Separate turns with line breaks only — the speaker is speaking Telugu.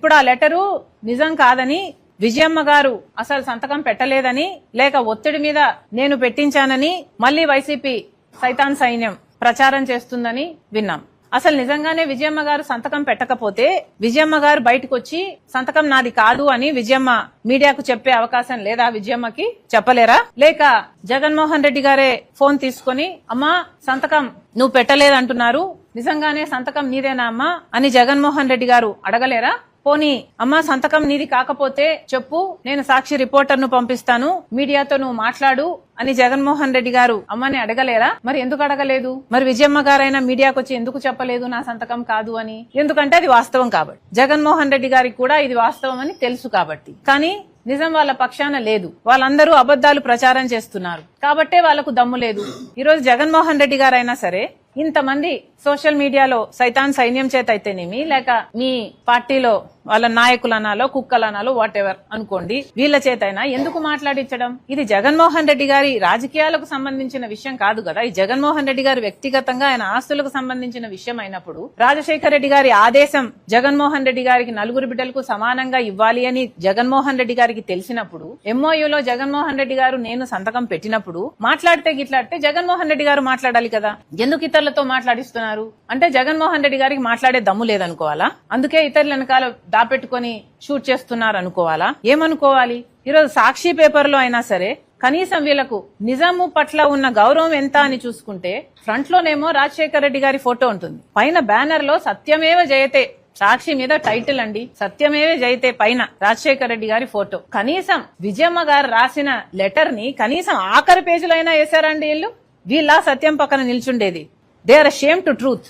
ఇప్పుడు ఆ లెటరు నిజం కాదని, విజయమ్మ గారు అసలు సంతకం పెట్టలేదని, లేక ఒత్తిడి మీద నేను పెట్టించానని మళ్లీ వైసీపీ సైతాన్ సైన్యం ప్రచారం చేస్తుందని విన్నాం. అసలు నిజంగానే విజయమ్మ గారు సంతకం పెట్టకపోతే విజయమ్మ గారు బయటకు వచ్చి సంతకం నాది కాదు అని విజయమ్మ మీడియాకు చెప్పే అవకాశం లేదా? విజయమ్మకి చెప్పలేరా? లేక జగన్మోహన్ రెడ్డి గారే ఫోన్ తీసుకుని అమ్మా సంతకం నువ్వు పెట్టలేదంటున్నారు, నిజంగానే సంతకం నీదేనా అమ్మా అని జగన్మోహన్ రెడ్డి గారు అడగలేరా? పోనీ అమ్మా సంతకం నీది కాకపోతే చెప్పు, నేను సాక్షి రిపోర్టర్ ను పంపిస్తాను, మీడియాతో నువ్వు మాట్లాడు అని జగన్మోహన్ రెడ్డి గారు అమ్మని అడగలేరా? మరి ఎందుకు అడగలేదు? మరి విజయమ్మ గారైనా మీడియాకు వచ్చి ఎందుకు చెప్పలేదు నా సంతకం కాదు అని? ఎందుకంటే అది వాస్తవం కాబట్టి, జగన్మోహన్ రెడ్డి గారికి కూడా ఇది వాస్తవం అని తెలుసు కాబట్టి. కానీ నిజం వాళ్ళ పక్షాన లేదు, వాళ్ళందరూ అబద్దాలు ప్రచారం చేస్తున్నారు కాబట్టే వాళ్లకు దమ్ము లేదు. ఈరోజు జగన్మోహన్ రెడ్డి గారైనా సరే ఇంతమంది సోషల్ మీడియాలో సైతాన్ సైన్యం చేత అయితేనేమి, లేక మీ పార్టీలో వాళ్ళ నాయకులనాలో కుక్కలనాలో వాట్ ఎవర్ అనుకోండి, వీళ్ల చేతైనా ఎందుకు మాట్లాడించడం? ఇది జగన్మోహన్ రెడ్డి గారి రాజకీయాలకు సంబంధించిన విషయం కాదు కదా. ఈ జగన్మోహన్ రెడ్డి గారు వ్యక్తిగతంగా ఆయన ఆస్తులకు సంబంధించిన విషయం అయినప్పుడు రాజశేఖర రెడ్డి గారి ఆదేశం జగన్మోహన్ రెడ్డి గారికి నలుగురు బిడ్డలకు సమానంగా ఇవ్వాలి అని జగన్మోహన్ రెడ్డి గారికి తెలిసినప్పుడు, ఎంఓయూలో జగన్మోహన్ రెడ్డి గారు నేను సంతకం పెట్టినప్పుడు మాట్లాడితే గిట్లాడితే జగన్మోహన్ రెడ్డి గారు మాట్లాడాలి కదా. ఎందుకు ఇతరులతో మాట్లాడిస్తున్నారు అంటే జగన్మోహన్ రెడ్డి గారికి మాట్లాడే దమ్ము లేదనుకోవాలా? అందుకే ఇతరుల వెనకాల దాపెట్టుకుని షూట్ చేస్తున్నారు అనుకోవాలా? ఏమనుకోవాలి? ఈరోజు సాక్షి పేపర్ లో అయినా సరే కనీసం వీళ్లకు నిజాము పట్ల ఉన్న గౌరవం ఎంత అని చూసుకుంటే ఫ్రంట్ లోనేమో రాజశేఖర రెడ్డి గారి ఫోటో ఉంటుంది, పైన బ్యానర్ లో సత్యమేవ జయతే, సాక్షి మీద టైటిల్ అండి సత్యమేవ జయతే, పైన రాజశేఖర రెడ్డి గారి ఫోటో. కనీసం విజయమ్మ గారు రాసిన లెటర్ ని కనీసం ఆఖరి పేజీలో అయినా వేశారండి వీళ్ళు? వీళ్ళ సత్యం పక్కన నిల్చుండేది. They are ashamed to truth.